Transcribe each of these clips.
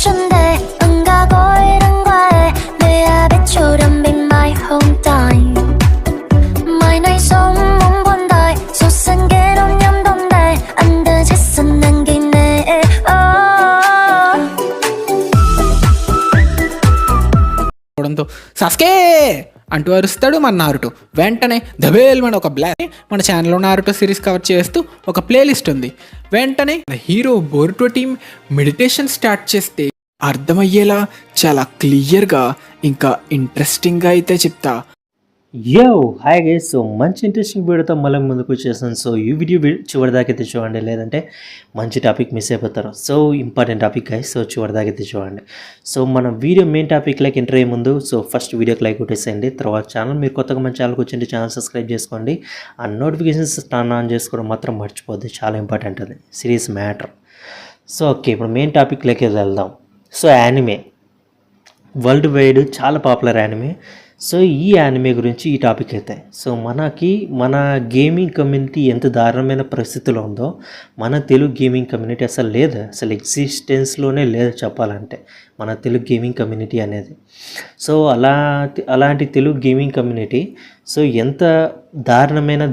어쩐데 응가고 이런 거에 내 아비처럼 be my home time My night song 몽본다이 소생계로 냠동다이 안 되겠어 남기네 అవడంతో సస్కే అంటూ అరుస్తాడు మన నారుటో. వెంటనే ధబేల్మని ఒక బ్లాక్ మన ఛానల్లో నారుటో సిరీస్ కవర్ చేస్తూ ఒక ప్లేలిస్ట్ ఉంది. వెంటనే hero Boruto team meditation start చేస్తే అర్థమయ్యేలా చాలా క్లియర్గా ఇంకా ఇంట్రెస్టింగ్గా అయితే చెప్తా. Hi guys. సో మంచి ఇంట్రెస్టింగ్ వీడియోతో మళ్ళీ ముందుకు వచ్చేసాను. సో ఈ వీడియో చివరిదాకైతే చూడండి, లేదంటే మంచి టాపిక్ మిస్ అయిపోతారు. So important topic guys, so చివరిదాకైతే చూడండి. సో మన వీడియో మెయిన్ టాపిక్లోకి ఎంటర్ అయ్యే ముందు సో ఫస్ట్ వీడియోకి లైక్ కొట్టేసేయండి. తర్వాత ఛానల్ మీరు కొత్తగా మన ఛానల్కి వచ్చింటే ఛానల్ సబ్స్క్రైబ్ చేసుకోండి. ఆ నోటిఫికేషన్స్ టర్న్ ఆన్ చేసుకోవడం మాత్రం మర్చిపోద్ది, చాలా ఇంపార్టెంట్ అది, సీరియస్ మ్యాటర్. సో ఓకే, ఇప్పుడు మెయిన్ టాపిక్లోకి వెళ్దాం. సో యానిమే వరల్డ్ వైడ్ చాలా పాపులర్ యానిమే. సో ఈ యానిమే గురించి ఈ టాపిక్ అయితే, సో మన గేమింగ్ కమ్యూనిటీ ఎంత దారుణమైన పరిస్థితిలో ఉందో, మన తెలుగు గేమింగ్ కమ్యూనిటీ అసలు లేదు, అసలు ఎగ్జిస్టెన్స్లోనే లేదు చెప్పాలంటే మన తెలుగు గేమింగ్ కమ్యూనిటీ అనేది. సో అలాంటి తెలుగు గేమింగ్ కమ్యూనిటీ సో ఎంత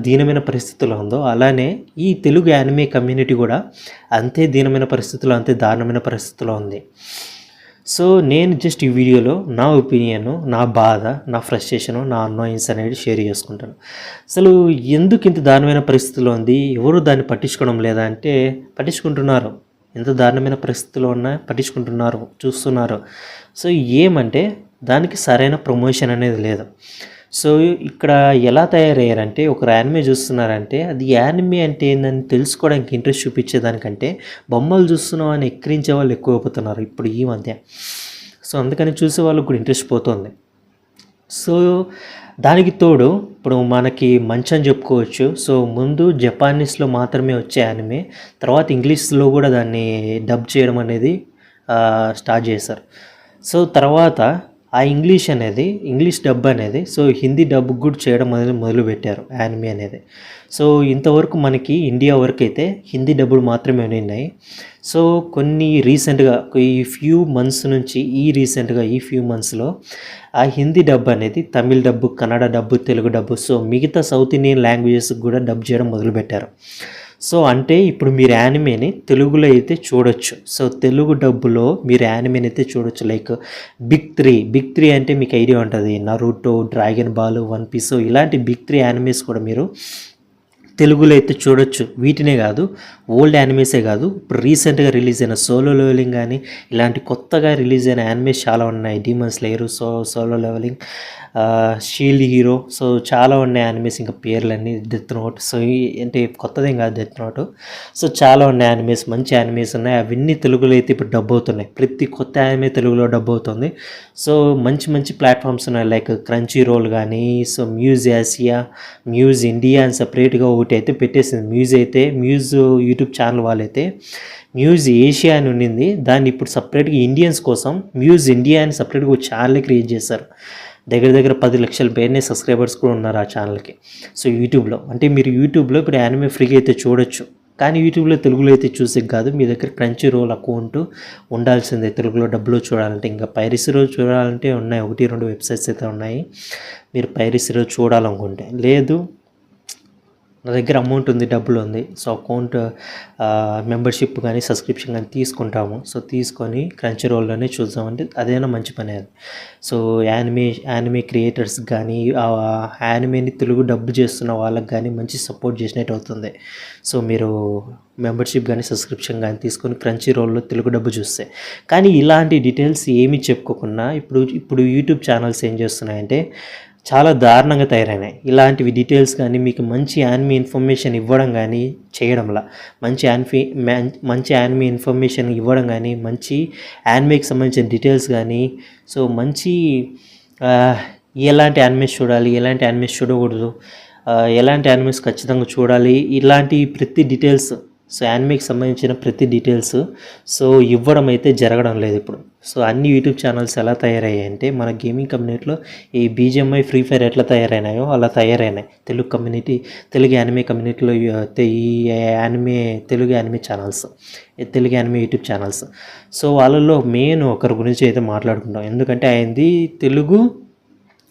దీనమైన పరిస్థితిలో ఉందో, అలానే ఈ తెలుగు యానిమే కమ్యూనిటీ కూడా అంతే దీనమైన పరిస్థితిలో, అంతే దారుణమైన పరిస్థితిలో ఉంది. సో నేను జస్ట్ ఈ వీడియోలో నా ఒపీనియన్, నా బాధ, నా ఫ్రస్ట్రేషను, నా అనాయిన్స్ అనేది షేర్ చేసుకుంటాను. అసలు ఎందుకు ఇంత దారుణమైన పరిస్థితిలో ఉంది, ఎవరు దాన్ని పట్టించుకోవడం లేదా అంటే పట్టించుకుంటున్నారు. ఎంత దారుణమైన పరిస్థితిలో ఉన్నా పట్టించుకుంటున్నారు, చూస్తున్నారు. సో ఏమంటే దానికి సరైన ప్రమోషన్ అనేది లేదు. సో ఇక్కడ ఎలా తయారయ్యారంటే, ఒక యానిమే చూస్తున్నారంటే అది యానిమే అంటే ఏందని తెలుసుకోవడానికి ఇంట్రెస్ట్ చూపించేదానికంటే బొమ్మలు చూస్తున్నాం అని ఎక్కిరించే వాళ్ళు ఎక్కువ అయిపోతున్నారు ఇప్పుడు ఈ మధ్య. సో అందుకని చూసే వాళ్ళకి కూడా ఇంట్రెస్ట్ పోతుంది. సో దానికి తోడు ఇప్పుడు మనకి మంచి అని చెప్పుకోవచ్చు. సో ముందు జపానీస్లో మాత్రమే వచ్చే యానిమే, తర్వాత ఇంగ్లీష్లో కూడా దాన్ని డబ్ చేయడం అనేది స్టార్ట్ చేశారు. సో తర్వాత ఆ ఇంగ్లీష్ డబ్ అనేది సో హిందీ డబ్ కూడా చేయడం అనేది మొదలుపెట్టారు యానిమే అనేది. సో ఇంతవరకు మనకి ఇండియా వరకు అయితే హిందీ డబ్బులు మాత్రమే ఉన్నాయి. సో కొన్ని రీసెంట్గా ఈ ఫ్యూ మంత్స్లో ఆ హిందీ డబ్ అనేది తమిళ్ డబ్బు, కన్నడ డబ్బు, తెలుగు డబ్బు, సో మిగతా సౌత్ ఇండియన్ లాంగ్వేజెస్కి కూడా డబ్ చేయడం మొదలుపెట్టారు. సో అంటే ఇప్పుడు మీరు యానిమేని తెలుగులో అయితే చూడొచ్చు. సో తెలుగు డబ్బులో మీరు యానిమేని అయితే చూడొచ్చు. లైక్ బిగ్ త్రీ అంటే మీకు ఐడియా ఉంటుంది, Naruto, Dragon Ball, One Piece, ఇలాంటి బిగ్ 3 యానిమేస్ కూడా మీరు తెలుగులో అయితే చూడొచ్చు. వీటినే కాదు, ఓల్డ్ యానిమేసే కాదు, ఇప్పుడు రీసెంట్గా రిలీజ్ అయిన సోలో లెవెలింగ్ కానీ ఇలాంటి కొత్తగా రిలీజ్ అయిన యానిమేస్ చాలా ఉన్నాయి. Demon Slayer, Solo Leveling, Shield Hero, so చాలా ఉన్నాయి యానిమేస్. ఇంకా పేర్లన్నీ డెత్ నోట్, సో అంటే కొత్తదేం కాదు డెత్ నోట్. సో చాలా ఉన్నాయి యానిమేస్, మంచి యానిమేస్ ఉన్నాయి. అవన్నీ తెలుగులో అయితే ఇప్పుడు డబ్ అవుతున్నాయి. ప్రతి కొత్త యానిమే తెలుగులో డబ్ అవుతుంది. సో మంచి ప్లాట్ఫామ్స్ ఉన్నాయి, లైక్ క్రంచీ రోల్ కానీ, so muse Asia, muse India అని సపరేట్గా ఒకటి అయితే పెట్టేసింది. మ్యూజ్ యూట్యూబ్ ఛానల్ వాళ్ళైతే మ్యూజ్ ఏషియా అని ఉండింది, దాన్ని ఇప్పుడు సపరేట్గా ఇండియన్స్ కోసం మ్యూజ్ ఇండియా అని సపరేట్గా ఒక ఛానల్ క్రియేట్ చేశారు. దగ్గర 10 లక్షల పేరునే సబ్స్క్రైబర్స్ కూడా ఉన్నారు ఆ ఛానల్కి. సో యూట్యూబ్లో అంటే మీరు యూట్యూబ్లో ఇప్పుడు యానిమే ఫ్రీగా అయితే చూడొచ్చు, కానీ యూట్యూబ్లో తెలుగులో అయితే చూసే కాదు, మీ దగ్గర క్రంచీ రోల్ అకౌంట్ ఉండాల్సిందే తెలుగులో డబ్బులో చూడాలంటే. ఇంకా పైరసీలో చూడాలంటే ఉన్నాయి, 1-2 వెబ్సైట్స్ అయితే ఉన్నాయి మీరు పైరసీలో చూడాలనుకుంటే. లేదు నా దగ్గర అమౌంట్ ఉంది, డబ్బులు ఉంది, సో అకౌంట్ మెంబర్షిప్ కానీ సబ్స్క్రిప్షన్ కానీ తీసుకుంటాము. సో తీసుకొని క్రంచీ రోల్లోనే చూద్దామంటే అదైనా మంచి పని అది. సో యానిమే క్రియేటర్స్ కానీ యానిమేని తెలుగు డబ్బు చేస్తున్న వాళ్ళకి కానీ మంచి సపోర్ట్ చేసినట్టు అవుతుంది. సో మీరు మెంబర్షిప్ కానీ సబ్స్క్రిప్షన్ కానీ తీసుకొని క్రంచీ రోల్లో తెలుగు డబ్బు చూస్తే. కానీ ఇలాంటి డీటెయిల్స్ ఏమీ చెప్పుకోకుండా ఇప్పుడు యూట్యూబ్ ఛానల్స్ ఏం చేస్తున్నాయంటే చాలా దారుణంగా తయారైనాయి. ఇలాంటివి డీటెయిల్స్ కానీ మీకు మంచి యానిమే ఇన్ఫర్మేషన్ ఇవ్వడం కానీ చేయడంలా, మంచి యానిమే ఇన్ఫర్మేషన్ ఇవ్వడం కానీ, మంచి యానిమేకి సంబంధించిన డీటెయిల్స్ కానీ, సో మంచి ఎలాంటి యానిమేస్ చూడాలి, ఎలాంటి యానిమేస్ చూడకూడదు, ఎలాంటి యానిమేస్ ఖచ్చితంగా చూడాలి, ఇలాంటి ప్రతి డీటెయిల్స్ సో యానిమేకి సంబంధించిన ప్రతి డీటెయిల్స్ సో ఇవ్వడం అయితే జరగడం లేదు ఇప్పుడు. సో అన్ని యూట్యూబ్ ఛానల్స్ ఎలా తయారయ్యాయి అంటే మన గేమింగ్ కమ్యూనిటీలో ఈ బీజిఎంఐ ఫ్రీ ఫైర్ ఎట్లా తయారైనాయో అలా తయారైనాయి తెలుగు కమ్యూనిటీ, తెలుగు యానిమే కమ్యూనిటీలో ఈ Telugu anime channels, Telugu anime YouTube channels. So వాళ్ళల్లో మెయిన్ ఒకరి గురించి అయితే మాట్లాడుకుంటాం, ఎందుకంటే ఆయనది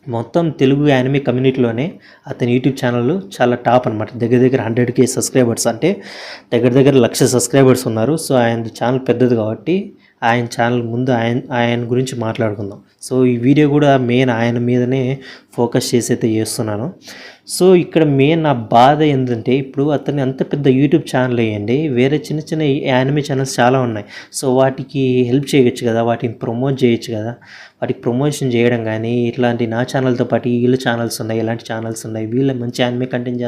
మొత్తం తెలుగు యానిమే కమ్యూనిటీలోనే అతని యూట్యూబ్ ఛానల్ చాలా టాప్ అనమాట. దగ్గర 100K సబ్స్క్రైబర్స్, అంటే దగ్గర 1,00,000 సబ్స్క్రైబర్స్ ఉన్నారు. సో ఆయన ఛానల్ పెద్దది కాబట్టి ఆయన ఛానల్ ముందు ఆయన గురించి మాట్లాడుకుందాం. సో ఈ వీడియో కూడా మెయిన్ ఆయన మీదనే ఫోకస్ చేసి అయితే చేస్తున్నాను. సో ఇక్కడ మెయిన్ నా బాధ ఏంటంటే ఇప్పుడు అతన్ని అంత పెద్ద యూట్యూబ్ ఛానల్ వేయండి, వేరే చిన్న చిన్న యానిమే ఛానల్స్ చాలా ఉన్నాయి. సో వాటికి హెల్ప్ చేయొచ్చు కదా, వాటిని ప్రమోట్ చేయొచ్చు కదా. వాటికి ప్రమోషన్ చేయడం కానీ ఇట్లాంటి నా ఛానల్తో పాటు వీళ్ళ ఛానల్స్ ఉన్నాయి, ఇలాంటి ఛానల్స్ ఉన్నాయి, వీళ్ళు మంచి యానిమే కంటెంట్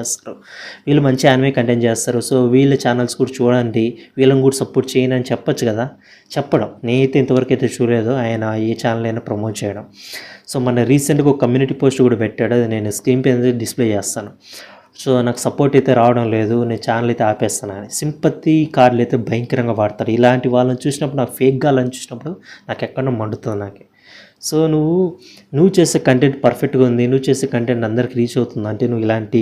చేస్తారు, సో వీళ్ళ ఛానల్స్ కూడా చూడండి, వీళ్ళని కూడా సపోర్ట్ చేయండి అని చెప్పొచ్చు కదా. చెప్పడం నేనైతే ఇంతవరకు అయితే చూడలేదు ఆయన ఏ ఛానల్ అయినా ప్రమోట్ చేయడం. సో మన రీసెంట్గా ఒక కమ్యూనిటీ పోస్ట్ కూడా పెట్టాడు, అది నేను స్క్రీన్ పైన డిస్ప్లే చేస్తాను. సో నాకు సపోర్ట్ అయితే రావడం లేదు, నేను ఛానల్ అయితే ఆపేస్తాను అని. సింపతి కార్డులు అయితే భయంకరంగా వాడతారు. ఇలాంటి వాళ్ళని చూసినప్పుడు, నాకు ఫేక్ గాళ్ళని చూసినప్పుడు నాకు ఎక్కడో మండుతుంది నాకు. సో నువ్వు చేసే కంటెంట్ పర్ఫెక్ట్గా ఉంది, నువ్వు చేసే కంటెంట్ అందరికి రీచ్ అవుతుంది అంటే నువ్వు ఇలాంటి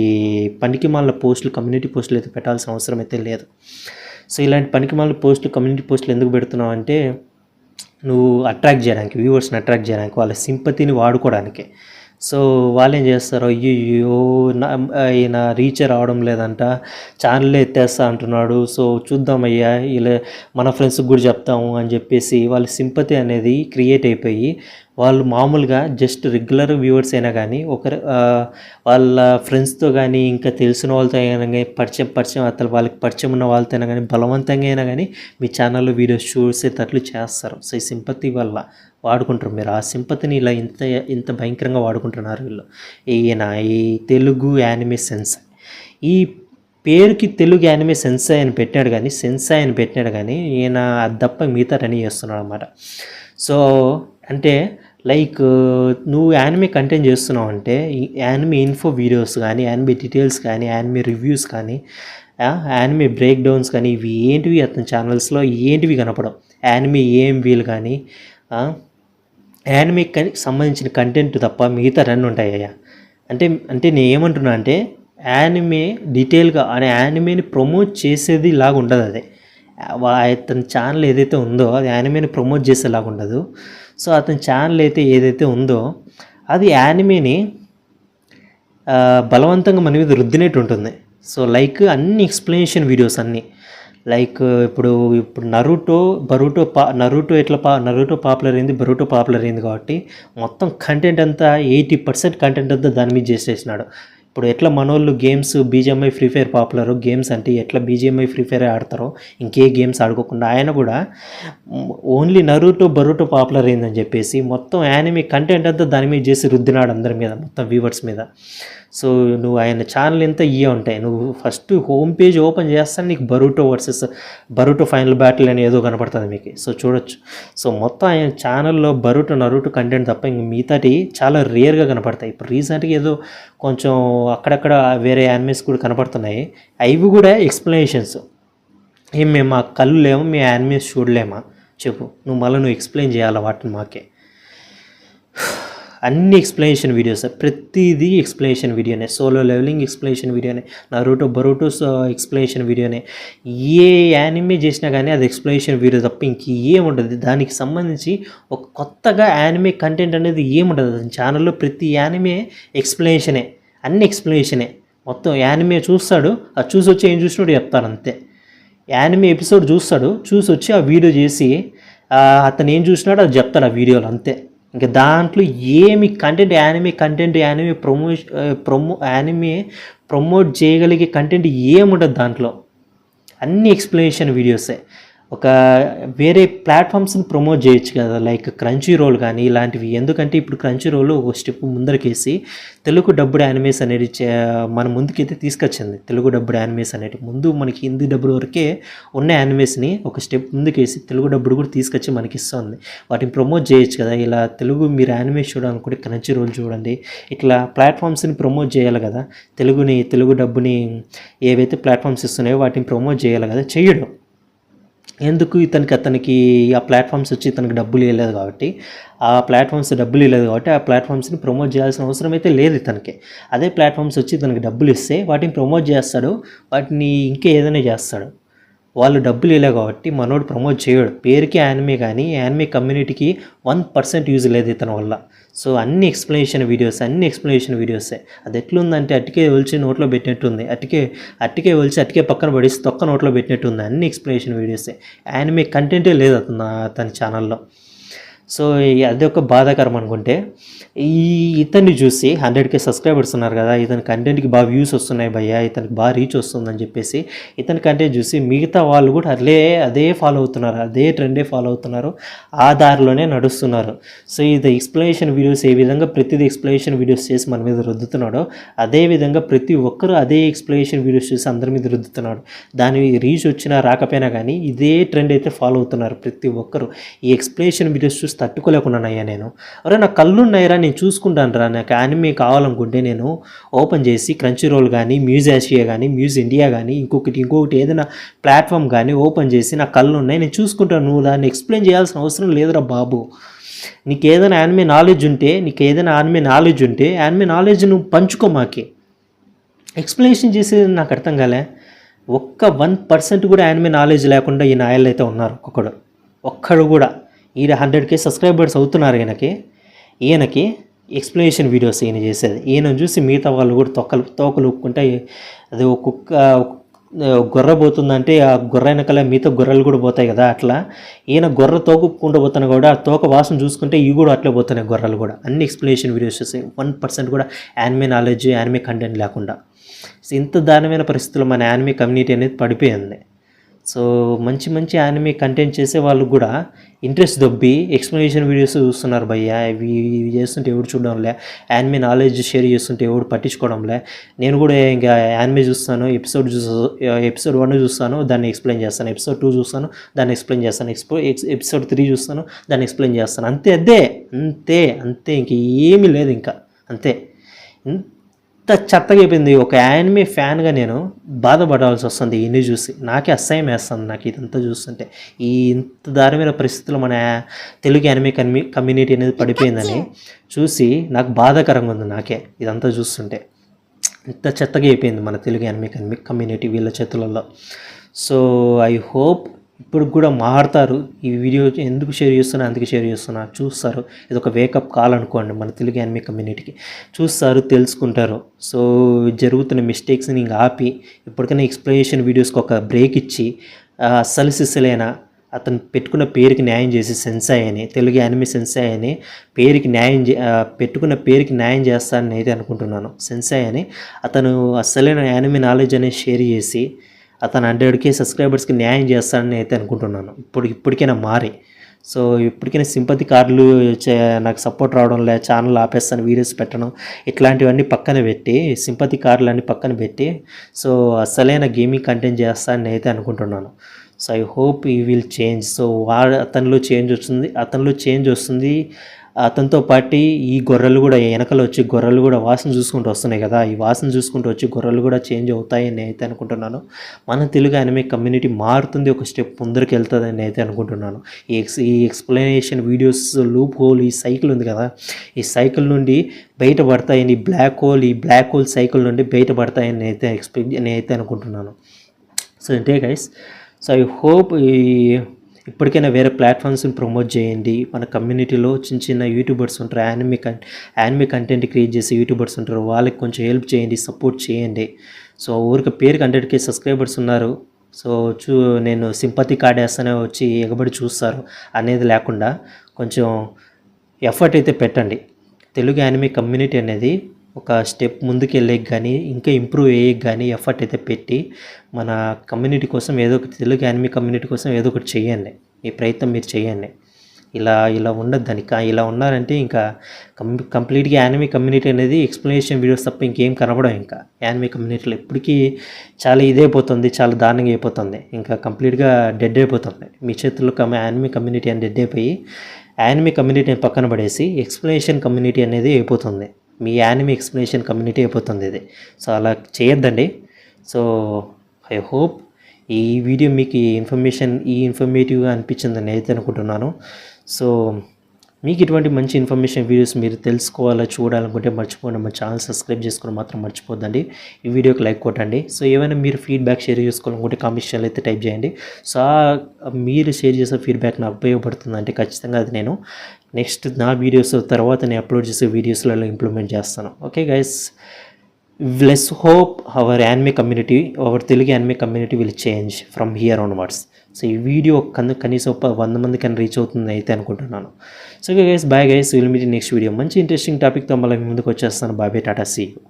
పనికిమాలిన పోస్టులు, కమ్యూనిటీ పోస్టులు అయితే పెట్టాల్సిన అవసరం అయితే లేదు. సో ఇలాంటి పనికిమాలిన పోస్టులు, కమ్యూనిటీ పోస్టులు ఎందుకు పెడుతున్నావు అంటే నువ్వు అట్రాక్ట్ చేయడానికి, వ్యూవర్స్ని అట్రాక్ట్ చేయడానికి, వాళ్ళ సింపతిని వాడుకోవడానికి. సో వాళ్ళు ఏం చేస్తారు, అయ్యో ఈయన రీచ్ రావడం లేదంట, ఛానల్ ఎత్తేస్తా అంటున్నాడు, సో చూద్దామయ్యా ఇలా మన ఫ్రెండ్స్కి కూడా చెప్తాము అని చెప్పేసి వాళ్ళ సింపతి అనేది క్రియేట్ అయిపోయి వాళ్ళు మామూలుగా జస్ట్ రెగ్యులర్ వ్యూవర్స్ అయినా కానీ వాళ్ళ ఫ్రెండ్స్తో కానీ ఇంకా తెలిసిన వాళ్ళతో అయినా కానీ పరిచయం అతను వాళ్ళకి పరిచయం ఉన్న వాళ్ళతో అయినా కానీ బలవంతంగా అయినా కానీ మీ ఛానల్లో వీడియోస్ చూసేటట్లు చేస్తారు. సో ఈ సింపతి వల్ల వాడుకుంటారు మీరు, ఆ సింపతిని ఇలా ఇంత భయంకరంగా వాడుకుంటున్నారు వీళ్ళు. ఈ తెలుగు యానిమే సెన్సాయ్, ఈ పేరుకి తెలుగు యానిమే సెన్సాయ్ అని పెట్టాడు కానీ ఈయన అది తప్ప మిగతా రన్ చేస్తున్నాడు అన్నమాట. సో అంటే లైక్ నువ్వు యానిమే కంటెంట్ చేస్తున్నావు అంటే యానిమే ఇన్ఫో వీడియోస్ కానీ, యానిమే డీటెయిల్స్ కానీ, యానిమే రివ్యూస్ కానీ, యానిమే బ్రేక్ డౌన్స్ కానీ ఇవి ఏంటివి అతని ఛానల్స్లో ఏంటివి కనపడవు. యానిమే వీలు కానీ యానిమేకి సంబంధించిన కంటెంట్ తప్ప మిగతా రన్ ఉంటాయ్యా. అంటే నేను ఏమంటున్నా అంటే యానిమే డీటెయిల్గా యానిమేని ప్రమోట్ చేసేది లాగా ఉండదు. అదే అతని ఛానల్ ఏదైతే ఉందో అది యానిమేని ప్రమోట్ చేసేలాగా ఉండదు. సో అతని ఛానల్ అయితే ఏదైతే ఉందో అది యానిమేని బలవంతంగా మన మీద రుద్దినట్టు ఉంటుంది. సో లైక్ అన్ని ఎక్స్ప్లెనేషన్ వీడియోస్ అన్నీ, లైక్ ఇప్పుడు నరుటో పాపులర్ అయింది, బరుటో పాపులర్ అయింది కాబట్టి మొత్తం కంటెంట్ అంతా 80% కంటెంట్ అంతా దాని మీద చేసేసినాడు. ఇప్పుడు ఎట్లా మనోళ్ళు games BGMI free fire popular, games అంటే ఎట్లా బీజిఎంఐ ఫ్రీ ఫైర్ ఆడతారో ఇంకే గేమ్స్ ఆడుకోకుండా ఆయన కూడా ఓన్లీ బరుటో పాపులర్ అయిందని చెప్పేసి మొత్తం యానిమే కంటెంట్ అంతా దాని మీద చేసి రుద్దినాడు అందరి మీద, మొత్తం వ్యూవర్స్ మీద. సో నువ్వు ఆయన ఛానల్ ఎంత ఉంటాయి, నువ్వు ఫస్ట్ హోమ్ పేజ్ ఓపెన్ చేస్తాను నీకు బరుటో ఫైనల్ బ్యాటిల్ అని ఏదో కనపడుతుంది మీకు. సో చూడొచ్చు. సో మొత్తం ఆయన ఛానల్లో నరుటో కంటెంట్ తప్ప ఇంక మిగతాటి చాలా రేర్గా కనపడతాయి. ఇప్పుడు రీసెంట్గా ఏదో కొంచెం అక్కడక్కడ వేరే యానిమేస్ కూడా కనపడుతున్నాయి, అవి కూడా ఎక్స్ప్లెనేషన్స్. మేము మా కళ్ళు లేమా, మీ యానిమేస్ చూడలేమా చెప్పు, నువ్వు ఎక్స్ప్లెయిన్ చేయాలి వాటిని మాకే. అన్ని ఎక్స్ప్లెనేషన్ వీడియోస్, ప్రతిదీ ఎక్స్ప్లెనేషన్ వీడియోనే, సోలో లెవెలింగ్ ఎక్స్ప్లెనేషన్ వీడియోనే, బరుటో ఎక్స్ప్లెనేషన్ వీడియోనే. ఏ యానిమే చేసినా కానీ అది ఎక్స్ప్లెనేషన్ వీడియో తప్ప ఇంకేముండదు. దానికి సంబంధించి ఒక కొత్తగా యానిమే కంటెంట్ అనేది ఏముండదు అది ఛానల్లో. ప్రతి యానిమే ఎక్స్ప్లెనేషనే, అన్ని ఎక్స్ప్లెనేషనే. మొత్తం యానిమే చూస్తాడు, అది చూసి వచ్చి ఏం చూసినట్టు చెప్తారు అంతే. యానిమే ఎపిసోడ్ చూసి వచ్చి ఆ వీడియో చేసి అతను ఏం చూసినాడో అది చెప్తాడు ఆ వీడియోలో అంతే. ఇంకా దాంట్లో ఏమి యానిమే ప్రమోట్ చేయగలిగే కంటెంట్ ఏముండదు దాంట్లో, అన్ని ఎక్స్ప్లెనేషన్ వీడియోసే. ఒక వేరే ప్లాట్ఫామ్స్ని ప్రమోట్ చేయొచ్చు కదా, లైక్ క్రంచీ రోల్ కానీ ఇలాంటివి. ఎందుకంటే ఇప్పుడు క్రంచీ రోల్ ఒక స్టెప్ ముందరకేసి తెలుగు డబ్బుడ్ యానిమేస్ అనేది మన ముందుకైతే తీసుకొచ్చింది. తెలుగు డబ్బుడ్ యానిమేస్ అనేది ముందు మనకి హిందీ డబ్బుడ్ వరకే ఉన్న యానిమేస్ని ఒక స్టెప్ ముందుకేసి తెలుగు డబ్బుడు కూడా తీసుకొచ్చి మనకి ఇస్తుంది. వాటిని ప్రమోట్ చేయొచ్చు కదా. ఇలా తెలుగు మీరు యానిమేస్ చూడాలనుకుంటే క్రంచీ రోల్ చూడండి. ఇట్లా ప్లాట్ఫామ్స్ని ప్రమోట్ చేయాలి కదా, తెలుగు డబ్బుని ఏవైతే ప్లాట్ఫామ్స్ ఇస్తున్నాయో వాటిని ప్రమోట్ చేయాలి కదా, చేయడం ఎందుకు అతనికి ఆ ప్లాట్ఫామ్స్ వచ్చి ఇతనికి డబ్బులు ఇవ్వలేదు కాబట్టి ఆ ప్లాట్ఫామ్స్ని ప్రమోట్ చేయాల్సిన అవసరం అయితే లేదు ఇతనికి. అదే ప్లాట్ఫామ్స్ వచ్చి ఇతనికి డబ్బులు ఇస్తే వాటిని ప్రమోట్ చేస్తాడు, వాటిని ఇంకా ఏదైనా చేస్తాడు. వాళ్ళు డబ్బులు ఇవ్వలే కాబట్టి మనోడు ప్రమోట్ చేయడు. పేరుకి యానిమే కానీ యానిమే కమ్యూనిటీకి 1% యూజ్ లేదు ఇతని వల్ల. సో అన్ని ఎక్స్ప్లెనేషన్ వీడియోసే. అది ఎట్లుందంటే అట్టికే ఒలిచి నోట్లో పెట్టినట్టుంది, అట్టికే ఒలిచి అట్టికే పక్కన పడేసి తొక్క నోట్లో పెట్టినట్టుంది. అన్ని ఎక్స్ప్లెనేషన్ వీడియోసే, యానిమే కంటెంటే లేదు అతని ఛానల్లో. సో అదొక బాధాకరం అనుకుంటే. ఇతన్ని చూసి 100K సబ్స్క్రైబర్స్ ఉన్నారు కదా, ఇతని కంటెంట్కి బాగా వ్యూస్ వస్తున్నాయి భయ్యా, ఇతనికి బాగా రీచ్ వస్తుందని చెప్పేసి ఇతని కంటెంట్ చూసి మిగతా వాళ్ళు కూడా అదే ఫాలో అవుతున్నారు, అదే ట్రెండే ఫాలో అవుతున్నారు, ఆ దారిలోనే నడుస్తున్నారు. సో ఇది ఎక్స్ప్లెనేషన్ వీడియోస్ ఏ విధంగా ప్రతిదీ ఎక్స్ప్లెనేషన్ వీడియోస్ చేసి మన మీద రుద్దుతున్నాడో అదేవిధంగా ప్రతి ఒక్కరూ అదే ఎక్స్ప్లెనేషన్ వీడియోస్ చేసి అందరి మీద రుద్దుతున్నాడు. దాని రీచ్ వచ్చినా రాకపోయినా కానీ ఇదే ట్రెండ్ అయితే ఫాలో అవుతున్నారు ప్రతి ఒక్కరు. ఈ ఎక్స్ప్లెనేషన్ వీడియోస్ చూసి తట్టుకోలేకున్నానయ్యా నేను. నా కళ్ళున్నాయిరా, నేను చూసుకుంటాను రా, నాకు యానిమే కావాలనుకుంటే నేను ఓపెన్ చేసి క్రంచీ రోల్ కానీ మ్యూజ్ ఆసియా కానీ మ్యూజ్ ఇండియా కానీ ఇంకొకటి ఏదైనా ప్లాట్ఫామ్ కానీ ఓపెన్ చేసి నా కళ్ళు ఉన్నాయి నేను చూసుకుంటాను. నువ్వు దాన్ని ఎక్స్ప్లెయిన్ చేయాల్సిన అవసరం లేదురా బాబు. నీకు ఏదైనా యానిమే నాలెడ్జ్ ఉంటే యానిమే నాలెడ్జ్ నువ్వు పంచుకో. మాకి ఎక్స్ప్లెనేషన్ చేసేది నాకు అర్థం కాలే. ఒక్క 1% కూడా యానిమే నాలెడ్జ్ లేకుండా ఈ నాయలు అయితే ఉన్నారు. ఒక్కడు కూడా. ఈయన 100K సబ్స్క్రైబర్స్ అవుతున్నారు. ఈయనకి ఎక్స్ప్లెనేషన్ వీడియోస్ ఈయన చేసేది. ఈయన చూసి మిగతా వాళ్ళు కూడా తోకలు ఊపుకుంటే అది ఒక కుక్క గొర్రె పోతుందంటే ఆ గొర్రె వెనకాల మిగతా గొర్రెలు కూడా పోతాయి కదా, అట్లా ఈయన గొర్రె తోకుకుంటూ పోతున్నాయి కూడా ఆ తోక వాసన చూసుకుంటే ఇవి కూడా అట్లే పోతున్నాయి గొర్రెలు కూడా. అన్ని ఎక్స్ప్లెనేషన్ వీడియోస్ చేస్తాయి. 1% కూడా యానిమే నాలెడ్జ్ యానిమే కంటెంట్ లేకుండా. ఇంత దారుణమైన పరిస్థితుల్లో మన యానిమే కమ్యూనిటీ అనేది పడిపోయింది. సో మంచి యానిమే కంటెంట్ చేసే వాళ్ళు కూడా ఇంట్రెస్ట్ దొబ్బి ఎక్స్ప్లెనేషన్ వీడియోస్ చూస్తున్నారు భయ్యా. ఇవి చేస్తుంటే ఎవడు చూడడంలే, యానిమే నాలెడ్జ్ షేర్ చేస్తుంటే ఎవడు పట్టించుకోవడంలే. నేను కూడా ఇంకా యానిమే చూస్తాను, ఎపిసోడ్ 1 చూస్తాను, దాన్ని ఎక్స్ప్లెయిన్ చేస్తాను, ఎపిసోడ్ 2 చూస్తాను, దాన్ని ఎక్స్ప్లెయిన్ చేస్తాను, ఎపిసోడ్ 3 చూస్తాను, దాన్ని ఎక్స్ప్లెయిన్ చేస్తాను. అంతే ఇంక ఏమీ లేదు ఇంకా. అంతే చెత్తగా అయిపోయింది. ఒక యానిమే ఫ్యాన్గా నేను బాధపడాల్సి వస్తుంది ఇన్ని చూసి. నాకే అసహ్యం వేస్తుంది నాకు ఇదంతా చూస్తుంటే. ఇంత దారుణమైన పరిస్థితుల్లో మన తెలుగు యానిమే కమ్యూనిటీ అనేది పడిపోయిందని చూసి నాకు బాధాకరంగా ఉంది నాకే ఇదంతా చూస్తుంటే. ఇంత చెత్తగా అయిపోయింది మన తెలుగు యానిమే కమ్యూనిటీ వీళ్ళ చేతులలో. సో ఐ హోప్ ఇప్పుడు కూడా మారుతారు. ఈ వీడియో ఎందుకు షేర్ చేస్తున్నా, అందుకే షేర్ చేస్తున్నా. చూస్తారు, ఇది ఒక వేకప్ కాల్ అనుకోండి మన తెలుగు యానిమే కమ్యూనిటీకి. చూస్తారు, తెలుసుకుంటారు. సో జరుగుతున్న మిస్టేక్స్ని ఇంకా ఆపి ఇప్పటికైనా ఎక్స్ప్లెనేషన్ వీడియోస్కి ఒక బ్రేక్ ఇచ్చి సిస్సలైన అతను పెట్టుకున్న పేరుకి న్యాయం చేసి సెన్సాయ్ అని, తెలుగు యానిమే సెన్సాయ్ అని పెట్టుకున్న పేరుకి న్యాయం చేస్తానని అయితే అనుకుంటున్నాను. సెన్సాయ్ అని అతను అసలైన యానిమే నాలెడ్జ్ అనేది షేర్ చేసి అతను 100K సబ్స్క్రైబర్స్కి న్యాయం చేస్తానని అయితే అనుకుంటున్నాను. ఇప్పటికైనా మారి. సో ఇప్పటికైనా సింపతి కార్డులు నాకు సపోర్ట్ రావడం లే, ఛానల్ ఆపేస్తాను, వీడియోస్ పెట్టడం, ఇట్లాంటివన్నీ పక్కన పెట్టి సింపతి కార్డులు అన్నీ పక్కన పెట్టి సో అసలైన గేమింగ్ కంటెంట్ చేస్తానని అయితే అనుకుంటున్నాను. సో ఐ హోప్ ఈ విల్ చేంజ్. సో అతనిలో చేంజ్ వస్తుంది. అతనితో పాటు ఈ గొర్రెలు కూడా వెనకలు వచ్చి గొర్రెలు కూడా వాసన చూసుకుంటూ వస్తున్నాయి కదా, ఈ వాసన చూసుకుంటూ వచ్చి గొర్రెలు కూడా చేంజ్ అవుతాయని అయితే అనుకుంటున్నాను. మన తెలుగు యానిమే కమ్యూనిటీ మారుతుంది, ఒక స్టెప్ ముందరికి వెళ్తుందని అయితే అనుకుంటున్నాను. ఈ ఎక్స్ప్లెనేషన్ వీడియోస్ లూప్ హోల్, ఈ సైకిల్ ఉంది కదా, ఈ సైకిల్ నుండి బయటపడతాయని, ఈ బ్లాక్ హోల్ సైకిల్ నుండి బయటపడతాయని అయితే అనుకుంటున్నాను. సో అంతే గైస్. సో ఐ హోప్ ఇప్పటికైనా వేరే ప్లాట్ఫామ్స్ని ప్రమోట్ చేయండి. మన కమ్యూనిటీలో చిన్న యూట్యూబర్స్ ఉంటారు, యానిమే కంటెంట్ క్రియేట్ చేసే యూట్యూబర్స్ ఉంటారు, వాళ్ళకి కొంచెం హెల్ప్ చేయండి, సపోర్ట్ చేయండి. సో ఊరికి పేరుకి 100K సబ్స్క్రైబర్స్ ఉన్నారు, సో నేను సింపతి కార్డ్ వేస్తూనే వచ్చి ఎగబడి చూస్తారు అనేది లేకుండా కొంచెం ఎఫర్ట్ అయితే పెట్టండి. తెలుగు యానిమే కమ్యూనిటీ అనేది ఒక స్టెప్ ముందుకు వెళ్ళేకి కానీ ఇంకా ఇంప్రూవ్ అయ్యేకి కానీ ఎఫర్ట్ అయితే పెట్టి మన కమ్యూనిటీ కోసం ఏదో ఒకటి, తెలుగు యానిమే కమ్యూనిటీ కోసం ఏదో ఒకటి చేయండి. ఈ ప్రయత్నం మీరు చేయండి. ఇలా ఉండద్దని, ఇలా ఉన్నారంటే ఇంకా కంప్లీట్గా యానిమే కమ్యూనిటీ అనేది ఎక్స్ప్లెనేషన్ వీడియోస్ తప్ప ఇంకేం కనబడం. ఇంకా యానిమే కమ్యూనిటీలో ఇప్పటికీ చాలా ఇదైపోతుంది, చాలా దారుణంగా అయిపోతుంది, ఇంకా కంప్లీట్గా డెడ్ అయిపోతుంది. మీ చేతుల్లో యానిమే కమ్యూనిటీ అని డెడ్ అయిపోయి యానిమే కమ్యూనిటీని పక్కన పడేసి ఎక్స్ప్లెనేషన్ కమ్యూనిటీ అనేది అయిపోతుంది. మీ యానిమే ఎక్స్ప్లెనేషన్ కమ్యూనిటీ అయిపోతుంది ఇది. సో అలా చేయొద్దండి. సో ఐ హోప్ ఈ వీడియో మీకు ఇన్ఫర్మేటివ్గా అనిపించిందని అయితే అనుకుంటున్నాను. సో మీకు ఇటువంటి మంచి ఇన్ఫర్మేషన్ వీడియోస్ మీరు తెలుసుకోవాలా, చూడాలనుకుంటే మర్చిపోండి, మా ఛానల్ సబ్స్క్రైబ్ చేసుకుని మాత్రం మర్చిపోద్దండి. ఈ వీడియోకి లైక్ కొట్టండి. సో ఏమైనా మీరు ఫీడ్బ్యాక్ షేర్ చేసుకోవాలనుకుంటే కామెంట్స్లో అయితే టైప్ చేయండి. సో మీరు షేర్ చేసే ఫీడ్బ్యాక్ నాకు ఉపయోగపడుతుందంటే ఖచ్చితంగా అది నేను నెక్స్ట్ నా వీడియోస్ తర్వాత నేను అప్లోడ్ చేసే వీడియోస్లలో ఇంప్లిమెంట్ చేస్తాను. Okay guys, let's hope our anime community, our Telugu anime community will change from here onwards. So ఈ వీడియో కనీసం 100 మంది కన్నా రీచ్ అవుతుంది అయితే అనుకుంటున్నాను. So guys, bye guys, will meet next video. మంచి ఇంట్రెస్టింగ్ టాపిక్తో మళ్ళీ ముందుకు వచ్చేస్తాను. Bye bye, tata, see you.